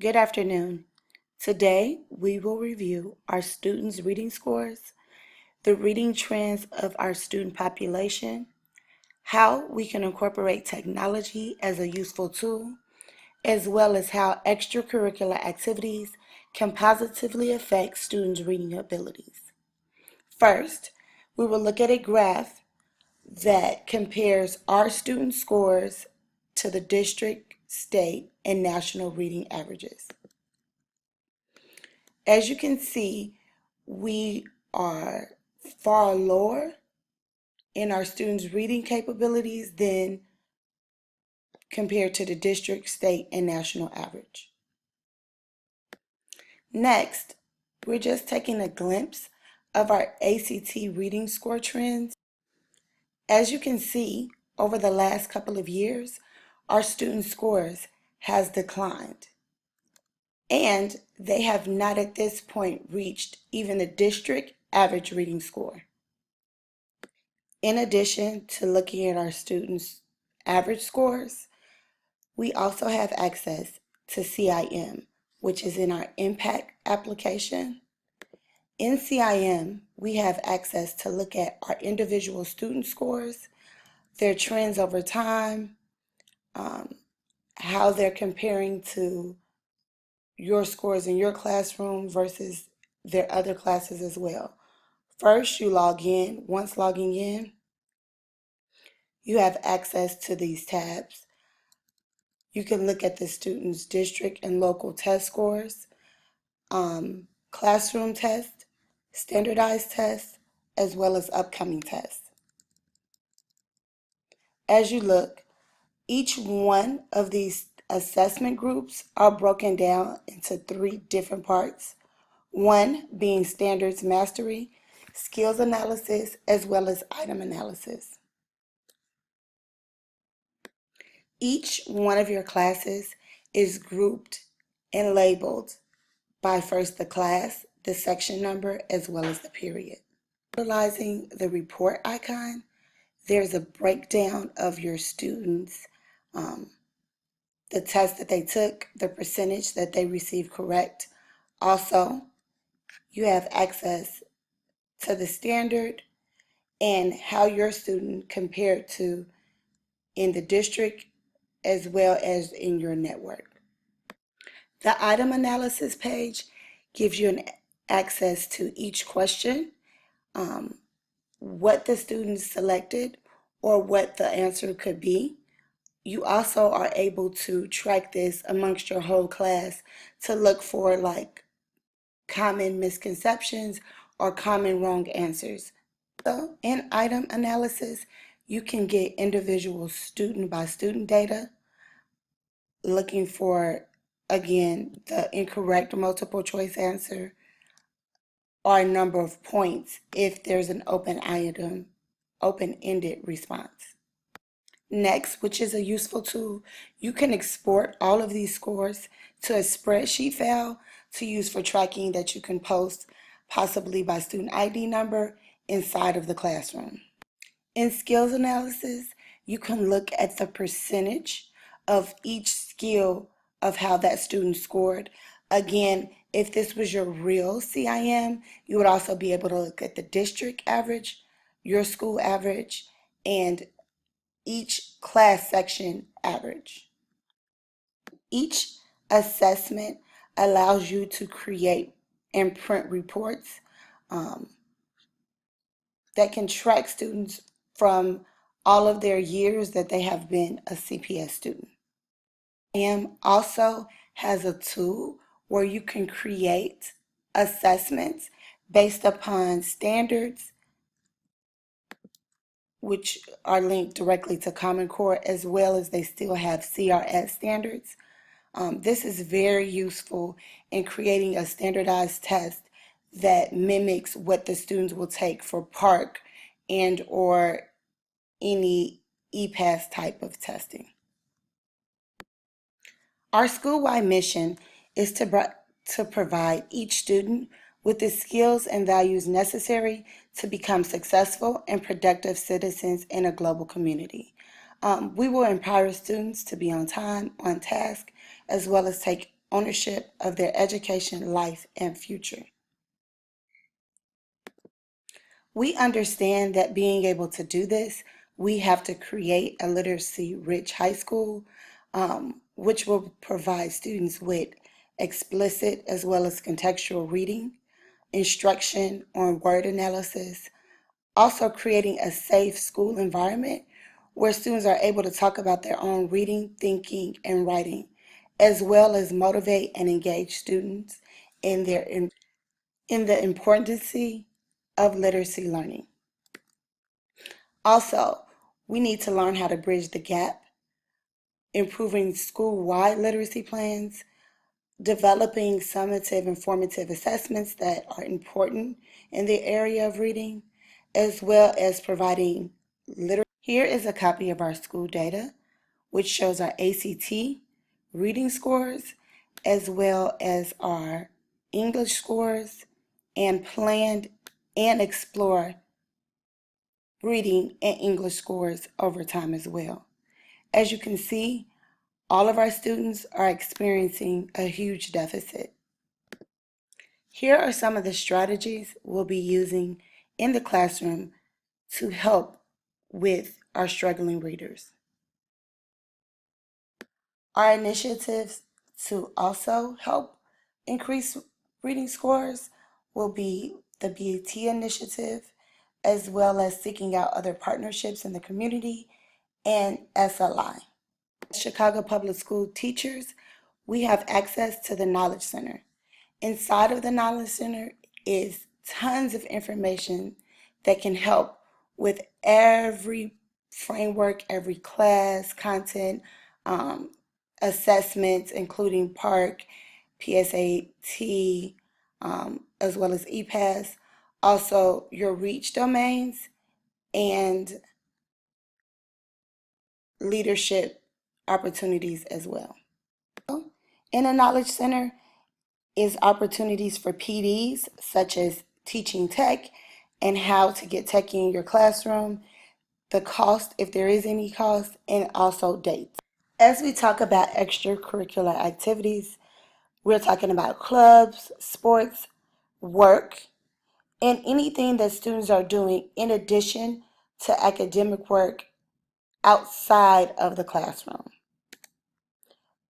Good afternoon. Today, we will review our students' reading scores, the reading trends of our student population, how we can incorporate technology as a useful tool, as well as how extracurricular activities can positively affect students' reading abilities. First, we will look at a graph that compares our student scores to the district, state, and national reading averages. As you can see, we are far lower in our students' reading capabilities than compared to the district, state, and national average. Next, we're just taking a glimpse of our ACT reading score trends. As you can see, over the last couple of years, our student scores has declined, and they have not at this point reached even the district average reading score. In addition to looking at our students' average scores, we also have access to CIM, which is in our impact application. In CIM, we have access to look at our individual student scores, their trends over time, how they're comparing to your scores in your classroom versus their other classes as well. First, you log in. Once logging in, you have access to these tabs. You can look at the student's district and local test scores, classroom tests, standardized tests, as well as upcoming tests. As you look, each one of these assessment groups are broken down into 3 different parts. One being standards mastery, skills analysis, as well as item analysis. Each one of your classes is grouped and labeled by first the class, the section number, as well as the period. Utilizing the report icon, there's a breakdown of your students, the test that they took, the percentage that they received correct. Also, you have access to the standard and how your student compared to in the district as well as in your network. The item analysis page gives you an access to each question, what the student selected or what the answer could be. You also are able to track this amongst your whole class to look for like common misconceptions or common wrong answers. So in item analysis, you can get individual student by student data, looking for, again, the incorrect multiple choice answer or a number of points if there's an open item, open-ended response. Next, which is a useful tool, you can export all of these scores to a spreadsheet file to use for tracking that you can post possibly by student ID number inside of the classroom. In skills analysis, you can look at the percentage of each skill of how that student scored. Again, if this was your real CIM, you would also be able to look at the district average, your school average, and each class section average. Each assessment allows you to create and print reports that can track students from all of their years that they have been a CPS student. Also has a tool where you can create assessments based upon standards, which are linked directly to Common Core, as well as they still have CRS standards. This is very useful in creating a standardized test that mimics what the students will take for PARCC and or any EPAS type of testing. Our school-wide mission is to provide each student with the skills and values necessary to become successful and productive citizens in a global community. We will empower students to be on time, on task, as well as take ownership of their education, life, and future. We understand that being able to do this, we have to create a literacy-rich high school, which will provide students with explicit as well as contextual reading, instruction on word analysis, also creating a safe school environment where students are able to talk about their own reading, thinking, and writing, as well as motivate and engage students in the importance of literacy learning. Also, we need to learn how to bridge the gap, improving school-wide literacy plans, developing summative and formative assessments that are important in the area of reading, as well as providing literacy. Here is a copy of our school data, which shows our ACT reading scores, as well as our English scores, and planned and explore reading and English scores over time as well. As you can see, all of our students are experiencing a huge deficit. Here are some of the strategies we'll be using in the classroom to help with our struggling readers. Our initiatives to also help increase reading scores will be the BET initiative, as well as seeking out other partnerships in the community, and SLI. Chicago Public School teachers, we have access to the Knowledge Center. Inside of the Knowledge Center is tons of information that can help with every framework, every class, content, assessments, including PARCC, PSAT, as well as EPAS. Also, your REACH domains and leadership opportunities as well. In a Knowledge Center is opportunities for PDs, such as teaching tech and how to get tech in your classroom, the cost, if there is any cost, and also dates. As we talk about extracurricular activities, we're talking about clubs, sports, work, and anything that students are doing in addition to academic work outside of the classroom.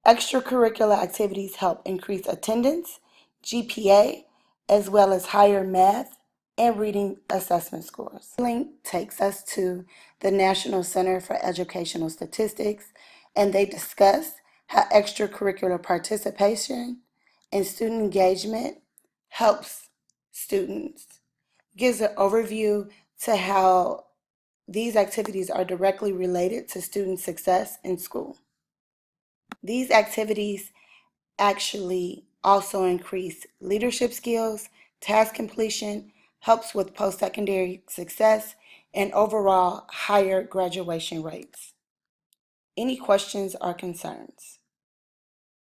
Extracurricular activities help increase attendance, GPA, as well as higher math and reading assessment scores. Link takes us to the National Center for Educational Statistics, and they discuss how extracurricular participation and student engagement helps students. Gives an overview to how these activities are directly related to student success in school. These activities actually also increase leadership skills, task completion, helps with post-secondary success, and overall higher graduation rates. Any questions or concerns?